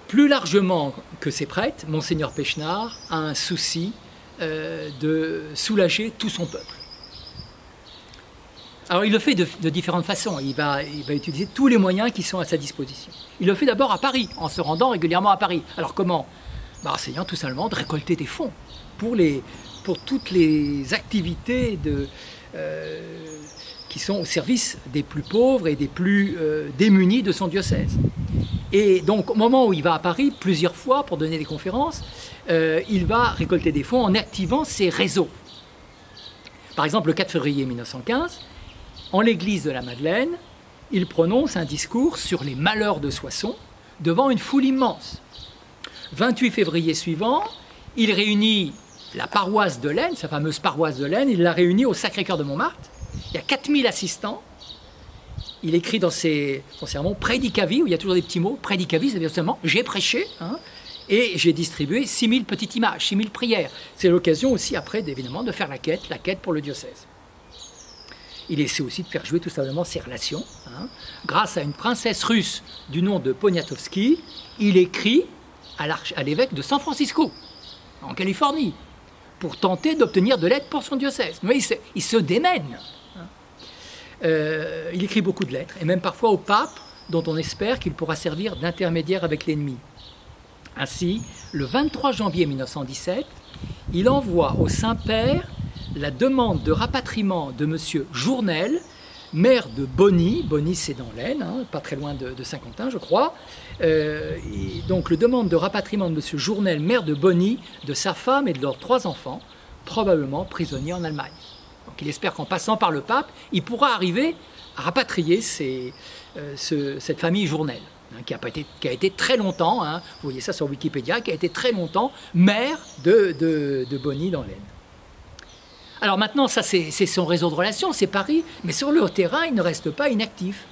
B: Plus largement que ses prêtres, Monseigneur Pechnard a un souci de soulager tout son peuple. Alors il le fait de différentes façons, il va utiliser tous les moyens qui sont à sa disposition. Il le fait d'abord à Paris, en se rendant régulièrement à Paris. Alors comment? En essayant tout simplement de récolter des fonds pour toutes les activités qui sont au service des plus pauvres et des plus démunis de son diocèse. Et donc au moment où il va à Paris, plusieurs fois pour donner des conférences, il va récolter des fonds en activant ses réseaux. Par exemple, le 4 février 1915, en l'église de la Madeleine, il prononce un discours sur les malheurs de Soissons devant une foule immense. 28 février suivant, il réunit la paroisse de l'Aisne, sa fameuse paroisse de l'Aisne, il la réunit au Sacré-Cœur de Montmartre. Il y a 4000 assistants. Il écrit dans ses sermons « Prédicavi », où il y a toujours des petits mots. « Prédicavi », c'est-à-dire seulement « j'ai prêché hein, et j'ai distribué 6000 petites images, 6000 prières ». C'est l'occasion aussi après, évidemment, de faire la quête pour le diocèse. Il essaie aussi de faire jouer tout simplement ses relations. Hein. Grâce à une princesse russe du nom de Poniatowski, il écrit à l'évêque de San Francisco, en Californie, pour tenter d'obtenir de l'aide pour son diocèse. Mais il se démène. Il écrit beaucoup de lettres, et même parfois au pape, dont on espère qu'il pourra servir d'intermédiaire avec l'ennemi. Ainsi, le 23 janvier 1917, il envoie au Saint-Père la demande de rapatriement de M. Journel, maire de Bonny. Bonny, c'est dans l'Aisne, hein, pas très loin de Saint-Quentin, je crois. Donc, le demande de rapatriement de M. Journel, maire de Bonny, de sa femme et de leurs 3 enfants, probablement prisonniers en Allemagne. Donc, il espère qu'en passant par le pape, il pourra arriver à rapatrier cette famille Journel, hein, qui a été très longtemps, hein, vous voyez ça sur Wikipédia, qui a été très longtemps maire de Bonny dans l'Aisne. Alors maintenant, ça c'est son réseau de relations, c'est Paris, mais sur le terrain, il ne reste pas inactif.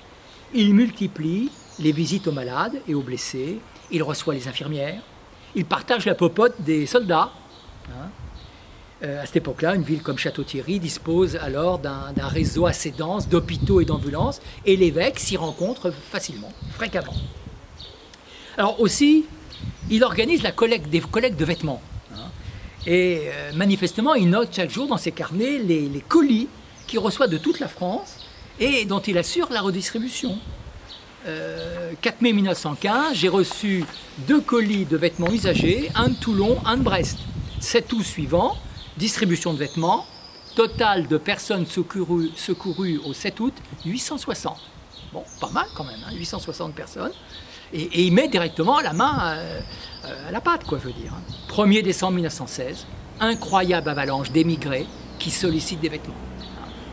B: Il multiplie les visites aux malades et aux blessés, il reçoit les infirmières, il partage la popote des soldats. Hein. À cette époque-là, une ville comme Château-Thierry dispose alors d'un réseau assez dense d'hôpitaux et d'ambulances, et l'évêque s'y rencontre facilement, fréquemment. Alors aussi, il organise des collectes de vêtements. Et manifestement, il note chaque jour dans ses carnets les colis qu'il reçoit de toute la France et dont il assure la redistribution. 4 mai 1915, j'ai reçu 2 colis de vêtements usagés, un de Toulon, un de Brest. 7 août suivant, distribution de vêtements, total de personnes secourues au 7 août, 860. Bon, pas mal quand même, hein, 860 personnes. Et il met directement la main à la pâte, quoi, je veux dire. 1er décembre 1916, incroyable avalanche d'émigrés qui sollicitent des vêtements.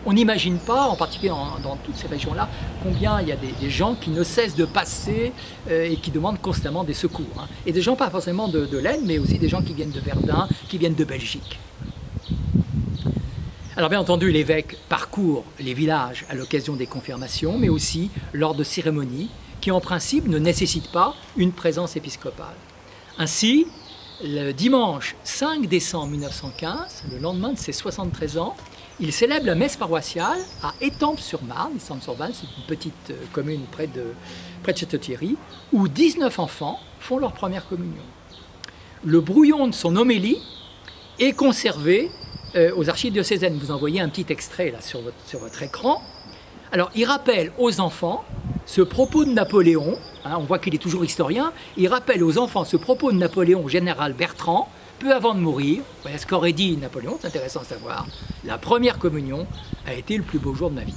B: On n'imagine pas, en particulier dans toutes ces régions-là, combien il y a des gens qui ne cessent de passer et qui demandent constamment des secours. Hein. Et des gens pas forcément de l'Aisne, mais aussi des gens qui viennent de Verdun, qui viennent de Belgique. Alors bien entendu, l'évêque parcourt les villages à l'occasion des confirmations, mais aussi lors de cérémonies qui en principe ne nécessitent pas une présence épiscopale. Ainsi, le dimanche 5 décembre 1915, le lendemain de ses 73 ans, il célèbre la messe paroissiale à Étampes-sur-Marne. Étampes-sur-Marne, c'est une petite commune près de Château-Thierry, où 19 enfants font leur première communion. le brouillon de son homélie est conservé aux archives diocésaines. Vous en voyez un petit extrait là sur votre écran. Alors, il rappelle aux enfants ce propos de Napoléon, hein, on voit qu'il est toujours historien, il rappelle aux enfants ce propos de Napoléon au général Bertrand, peu avant de mourir. Voilà ce qu'aurait dit Napoléon, c'est intéressant à savoir. La première communion a été le plus beau jour de ma vie.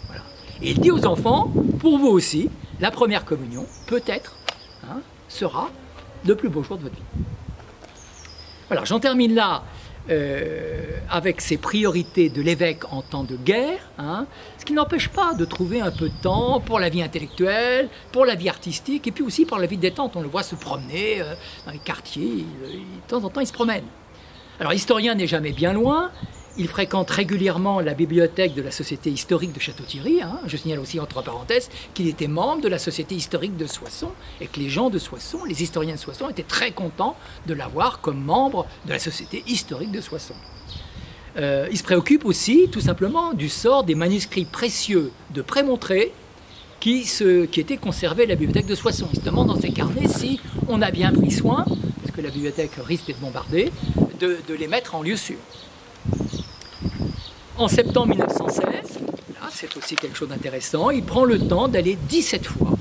B: Voilà. Et il dit aux enfants, pour vous aussi, la première communion, peut-être, hein, sera le plus beau jour de votre vie. Voilà, j'en termine là avec ces priorités de l'évêque en temps de guerre, hein, ce qui n'empêche pas de trouver un peu de temps pour la vie intellectuelle, pour la vie artistique, et puis aussi pour la vie de détente. On le voit se promener dans les quartiers, de temps en temps il se promène. Alors l'historien n'est jamais bien loin, il fréquente régulièrement la bibliothèque de la Société historique de Château-Thierry. Hein. Je signale aussi entre parenthèses qu'il était membre de la Société historique de Soissons et que les gens de Soissons, les historiens de Soissons, étaient très contents de l'avoir comme membre de la Société historique de Soissons. Il se préoccupe aussi tout simplement du sort des manuscrits précieux de Prémontré qui étaient conservés à la bibliothèque de Soissons. Il se demande dans ses carnets si on a bien pris soin, parce que la bibliothèque risque d'être bombardée, de les mettre en lieu sûr. En septembre 1916, là c'est aussi quelque chose d'intéressant, il prend le temps d'aller 17 fois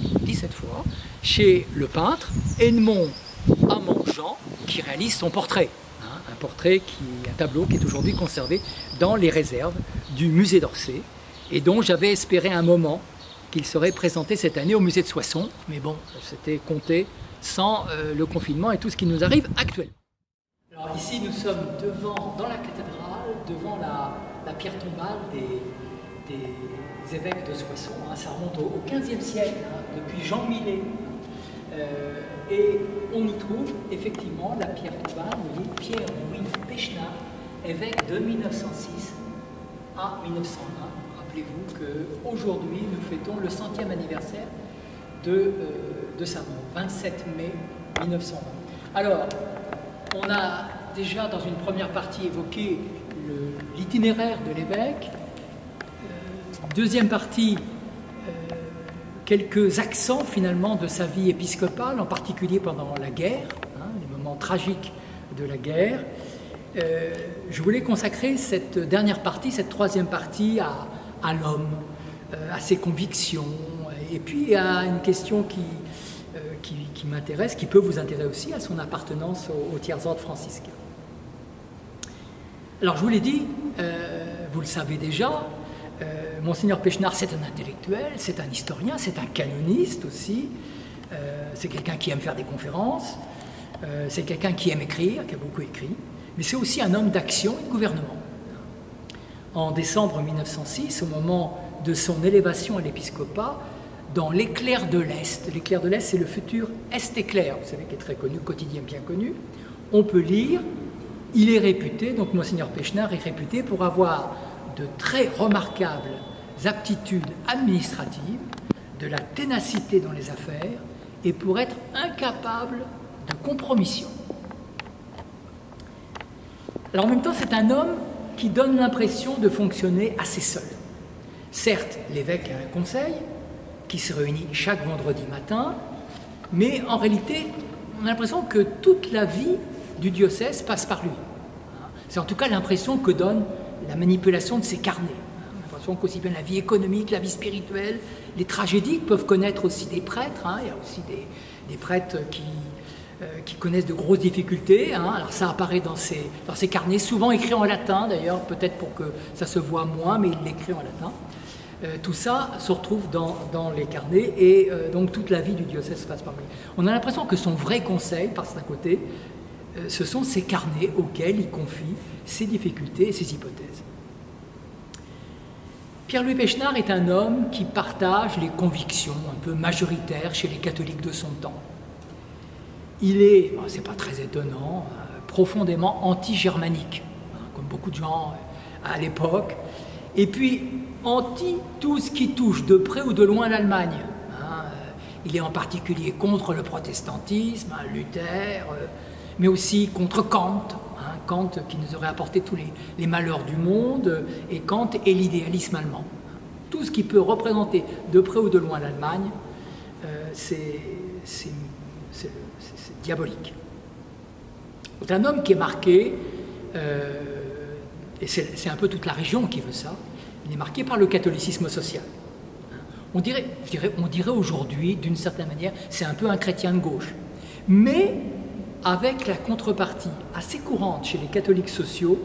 B: chez le peintre Edmond Amand-Jean qui réalise son portrait. Hein, un tableau qui est aujourd'hui conservé dans les réserves du musée d'Orsay et dont j'avais espéré un moment qu'il serait présenté cette année au musée de Soissons, mais bon, c'était compté sans le confinement et tout ce qui nous arrive actuellement. Alors ici nous sommes dans la cathédrale, devant la pierre tombale des évêques de Soissons. Hein, ça remonte au XVe siècle, hein, depuis Jean Millet. Et on y trouve effectivement la pierre tombale de Pierre-Louis Pechnard, évêque de 1906 à 1920. Rappelez-vous qu'aujourd'hui nous fêtons le 100e anniversaire de sa mort, 27 mai 1920. Alors, on a déjà dans une première partie évoqué l'itinéraire de l'évêque. Deuxième partie, quelques accents finalement de sa vie épiscopale, en particulier pendant la guerre, hein, les moments tragiques de la guerre. Je voulais consacrer cette dernière partie, cette troisième partie à l'homme, à ses convictions, et puis à une question qui m'intéresse, qui peut vous intéresser aussi, à son appartenance au tiers-ordre franciscain. Alors je vous l'ai dit, vous le savez déjà, Monseigneur Pechnard c'est un intellectuel, c'est un historien, c'est un canoniste aussi, c'est quelqu'un qui aime faire des conférences, c'est quelqu'un qui aime écrire, qui a beaucoup écrit, mais c'est aussi un homme d'action et de gouvernement. En décembre 1906, au moment de son élévation à l'épiscopat, dans l'Éclair de l'Est, l'Éclair de l'Est c'est le futur Est-Éclair, vous savez, qui est très connu, quotidien bien connu, on peut lire, il est réputé, donc Monseigneur Pechnard est réputé pour avoir de très remarquables aptitudes administratives, de la ténacité dans les affaires et pour être incapable de compromission. Alors en même temps, c'est un homme qui donne l'impression de fonctionner assez seul. Certes, l'évêque a un conseil qui se réunit chaque vendredi matin, mais en réalité, on a l'impression que toute la vie du diocèse passe par lui. C'est en tout cas l'impression que donne la manipulation de ses carnets. On a l'impression qu'aussi bien la vie économique, la vie spirituelle, les tragédies peuvent connaître aussi des prêtres. Hein. Il y a aussi des prêtres qui connaissent de grosses difficultés. Hein. Alors ça apparaît dans ses carnets, souvent écrits en latin d'ailleurs, peut-être pour que ça se voit moins, mais il l'écrit en latin. Tout ça se retrouve dans les carnets et donc toute la vie du diocèse passe par lui. On a l'impression que son vrai conseil, par certains côtés, ce sont ces carnets auxquels il confie ses difficultés et ses hypothèses. Pierre-Louis Pechnard est un homme qui partage les convictions un peu majoritaires chez les catholiques de son temps. Il est, bon, c'est pas très étonnant, profondément anti-germanique, hein, comme beaucoup de gens à l'époque, et puis anti tout ce qui touche de près ou de loin l'Allemagne. Hein. Il est en particulier contre le protestantisme, hein, Luther, mais aussi contre Kant, hein, Kant qui nous aurait apporté tous les malheurs du monde, et Kant et l'idéalisme allemand. Tout ce qui peut représenter de près ou de loin l'Allemagne, c'est diabolique. C'est un homme qui est marqué, et c'est un peu toute la région qui veut ça, il est marqué par le catholicisme social. On dirait aujourd'hui, d'une certaine manière, c'est un peu un chrétien de gauche. Mais avec la contrepartie assez courante chez les catholiques sociaux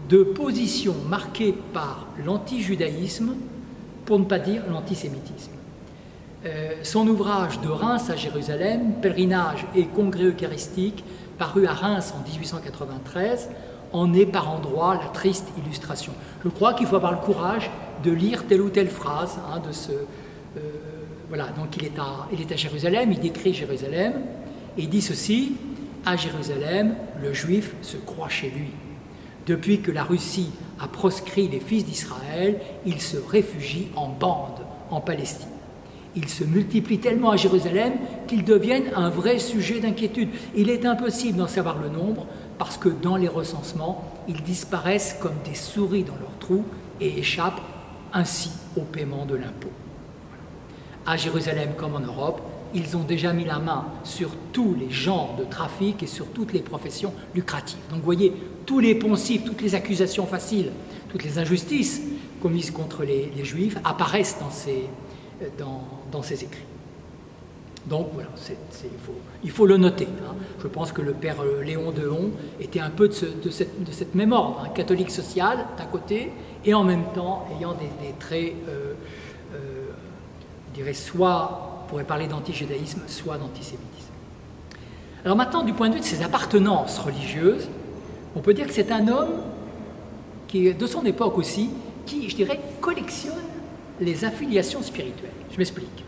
B: de positions marquées par l'anti-judaïsme, pour ne pas dire l'antisémitisme. Son ouvrage de Reims à Jérusalem, Pèlerinage et congrès eucharistique, paru à Reims en 1893, en est par endroits la triste illustration. Je crois qu'il faut avoir le courage de lire telle ou telle phrase voilà, donc il est à Jérusalem, il décrit Jérusalem, et il dit ceci: à Jérusalem, le juif se croit chez lui. Depuis que la Russie a proscrit les fils d'Israël, il se réfugie en bande en Palestine. Ils se multiplient tellement à Jérusalem qu'ils deviennent un vrai sujet d'inquiétude. Il est impossible d'en savoir le nombre parce que dans les recensements, ils disparaissent comme des souris dans leurs trous et échappent ainsi au paiement de l'impôt. À Jérusalem comme en Europe, ils ont déjà mis la main sur tous les genres de trafic et sur toutes les professions lucratives. Donc vous voyez, tous les poncifs, toutes les accusations faciles, toutes les injustices commises contre les Juifs apparaissent dans ces écrits. Donc voilà, il faut le noter. Hein. Je pense que le père Léon Dehaon était un peu de cette même ordre, hein, catholique social d'un côté, et en même temps ayant des traits, je dirais, soit, on pourrait parler d'anti-judaïsme, soit d'antisémitisme. Alors maintenant, du point de vue de ses appartenances religieuses, on peut dire que c'est un homme qui est de son époque aussi, qui, je dirais, collectionne les affiliations spirituelles. Je m'explique.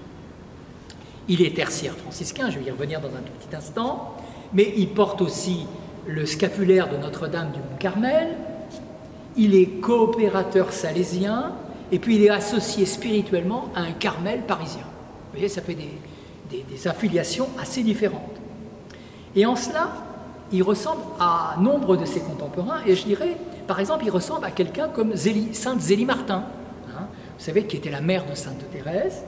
B: Il est tertiaire franciscain, je vais y revenir dans un tout petit instant, mais il porte aussi le scapulaire de Notre-Dame du Mont-Carmel, il est coopérateur salésien, et puis il est associé spirituellement à un Carmel parisien. Vous voyez, ça fait des affiliations assez différentes. Et en cela, il ressemble à nombre de ses contemporains, et je dirais, par exemple, il ressemble à quelqu'un comme Sainte Zélie Martin, hein, vous savez, qui était la mère de Sainte Thérèse.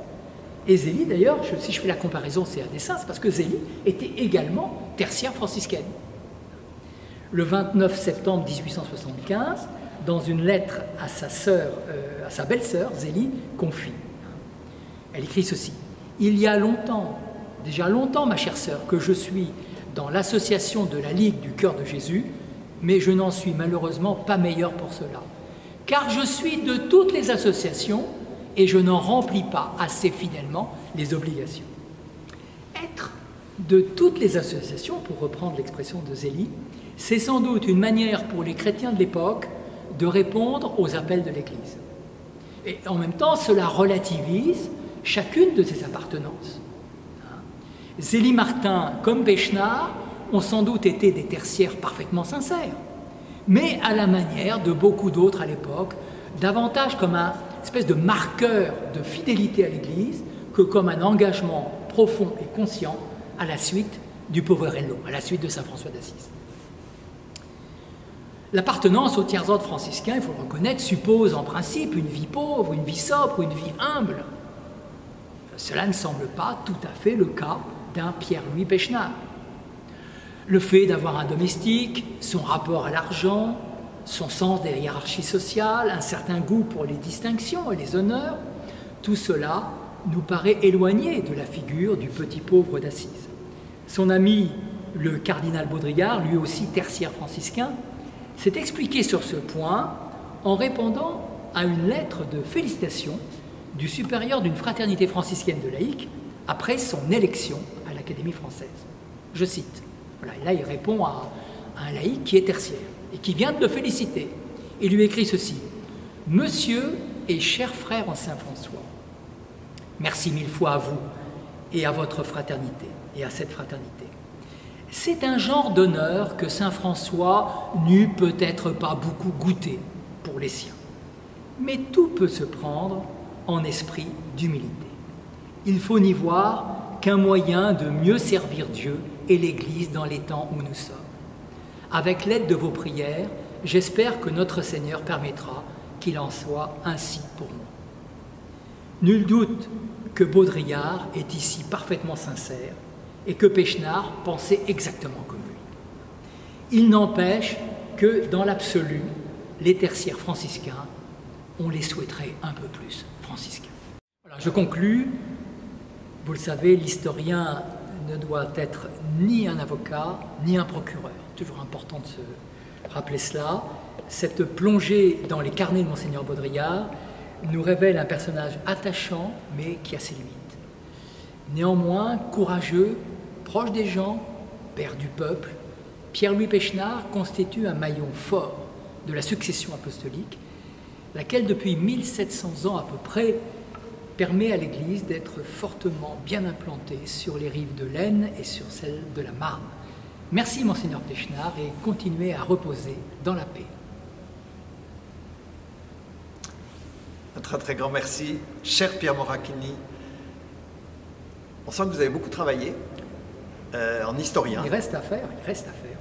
B: Et Zélie, d'ailleurs, si je fais la comparaison, c'est à dessein, c'est parce que Zélie était également tertiaire franciscaine. Le 29 septembre 1875, dans une lettre à sa belle-sœur, Zélie confie. Elle écrit ceci: « Il y a longtemps, déjà longtemps, ma chère sœur, que je suis dans l'association de la Ligue du Cœur de Jésus, mais je n'en suis malheureusement pas meilleure pour cela. Car je suis de toutes les associations et je n'en remplis pas assez fidèlement les obligations. » Être de toutes les associations, pour reprendre l'expression de Zélie, c'est sans doute une manière pour les chrétiens de l'époque de répondre aux appels de l'Église. Et en même temps, cela relativise chacune de ses appartenances. Zélie Martin, comme Besnard, ont sans doute été des tertiaires parfaitement sincères, mais à la manière de beaucoup d'autres à l'époque, davantage comme un espèce de marqueur de fidélité à l'Église que comme un engagement profond et conscient à la suite du Poverello, à la suite de saint François d'Assise. L'appartenance au tiers-ordre franciscain, il faut le reconnaître, suppose en principe une vie pauvre, une vie sobre, une vie humble. Cela ne semble pas tout à fait le cas d'un Pierre-Louis Besnard. Le fait d'avoir un domestique, son rapport à l'argent, son sens des hiérarchies sociales, un certain goût pour les distinctions et les honneurs, tout cela nous paraît éloigné de la figure du petit pauvre d'Assise. Son ami, le cardinal Baudrillard, lui aussi tertiaire franciscain, s'est expliqué sur ce point en répondant à une lettre de félicitations du supérieur d'une fraternité franciscaine de laïcs après son élection à l'Académie française. Je cite. Voilà, et là, il répond à un laïc qui est tertiaire et qui vient de le féliciter. Il lui écrit ceci: « Monsieur et cher frère en Saint-François, merci mille fois à vous et à votre fraternité et à cette fraternité. C'est un genre d'honneur que saint François n'eût peut-être pas beaucoup goûté pour les siens. Mais tout peut se prendre en esprit d'humilité. Il faut n'y voir qu'un moyen de mieux servir Dieu et l'Église dans les temps où nous sommes. Avec l'aide de vos prières, j'espère que notre Seigneur permettra qu'il en soit ainsi pour moi. » Nul doute que Baudrillard est ici parfaitement sincère et que Besnard pensait exactement comme lui. Il n'empêche que dans l'absolu, les tertiaires franciscains, on les souhaiterait un peu plus franciscains. Voilà, je conclus. Vous le savez, l'historien ne doit être ni un avocat, ni un procureur. Toujours important de se rappeler cela. Cette plongée dans les carnets de Monseigneur Baudrillard nous révèle un personnage attachant, mais qui a ses limites. Néanmoins, courageux, proche des gens, père du peuple, Pierre-Louis Pechnard constitue un maillon fort de la succession apostolique, laquelle depuis 1700 ans à peu près permet à l'Église d'être fortement bien implantée sur les rives de l'Aisne et sur celles de la Marne. Merci Monseigneur Pechnard et continuez à reposer dans la paix.
A: Un très très grand merci, cher Pierre Moracchini. On sent que vous avez beaucoup travaillé en historien.
B: Il reste à faire, il reste à faire.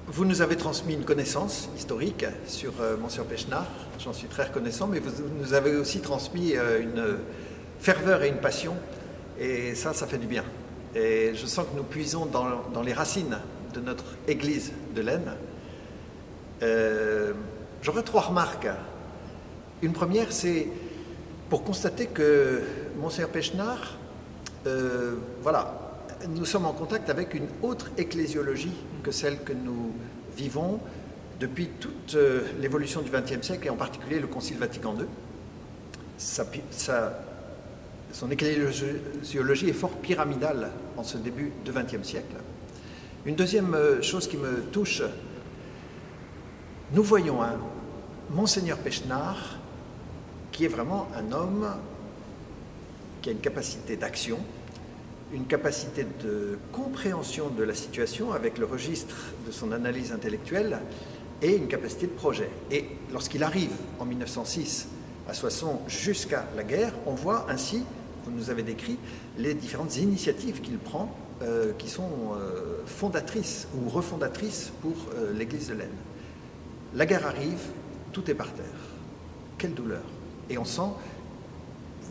A: Vous nous avez transmis une connaissance historique sur Monseigneur Pechnard, j'en suis très reconnaissant, mais vous nous avez aussi transmis une ferveur et une passion, et ça fait du bien. Et je sens que nous puisons dans les racines de notre Église de l'Aisne. J'aurais 3 remarques. Une première, c'est pour constater que Monseigneur Pechnard, voilà, nous sommes en contact avec une autre ecclésiologie que celle que nous vivons depuis toute l'évolution du XXe siècle et en particulier le Concile Vatican II. Son ecclésiologie est fort pyramidale en ce début de XXe siècle. Une deuxième chose qui me touche, nous voyons un Monseigneur Pechnard qui est vraiment un homme qui a une capacité d'action, une capacité de compréhension de la situation avec le registre de son analyse intellectuelle et une capacité de projet. Et lorsqu'il arrive en 1906 à Soissons jusqu'à la guerre, on voit ainsi, vous nous avez décrit, les différentes initiatives qu'il prend qui sont fondatrices ou refondatrices pour l'Église de l'Aisne. La guerre arrive, tout est par terre. Quelle douleur! Et on sent,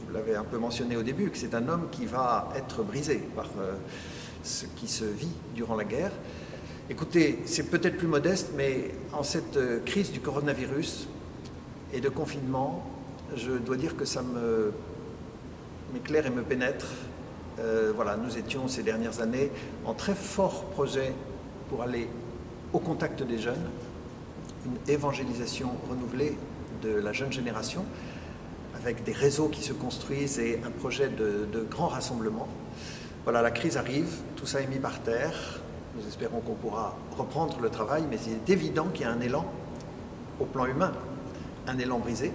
A: vous l'avez un peu mentionné au début, que c'est un homme qui va être brisé par ce qui se vit durant la guerre. Écoutez, c'est peut-être plus modeste, mais en cette crise du coronavirus et de confinement, je dois dire que ça m'éclaire et me pénètre. Voilà, nous étions ces dernières années en très fort projet pour aller au contact des jeunes, une évangélisation renouvelée de la jeune génération, avec des réseaux qui se construisent et un projet de grand rassemblement. Voilà, la crise arrive, tout ça est mis par terre. Nous espérons qu'on pourra reprendre le travail, mais il est évident qu'il y a un élan au plan humain, un élan brisé.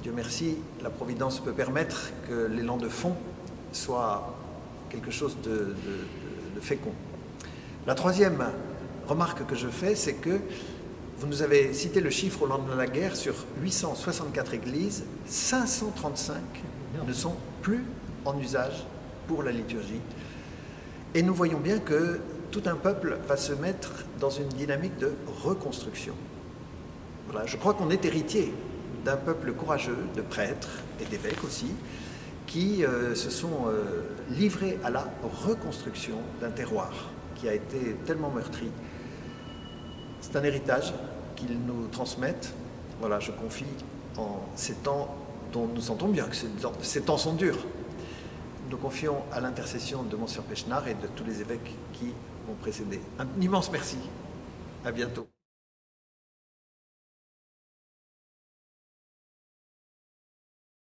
A: Dieu merci, la Providence peut permettre que l'élan de fond soit quelque chose de fécond. La troisième remarque que je fais, c'est que vous nous avez cité le chiffre au lendemain de la guerre, sur 864 églises, 535 ne sont plus en usage pour la liturgie. Et nous voyons bien que tout un peuple va se mettre dans une dynamique de reconstruction. Voilà, je crois qu'on est héritier d'un peuple courageux, de prêtres et d'évêques aussi, qui se sont livrés à la reconstruction d'un terroir qui a été tellement meurtri. C'est un héritage qu'ils nous transmettent. Voilà, je confie en ces temps dont nous sentons bien que ces temps sont durs. Nous confions à l'intercession de Monseigneur Pechnard et de tous les évêques qui m'ont précédé. Un immense merci. À bientôt.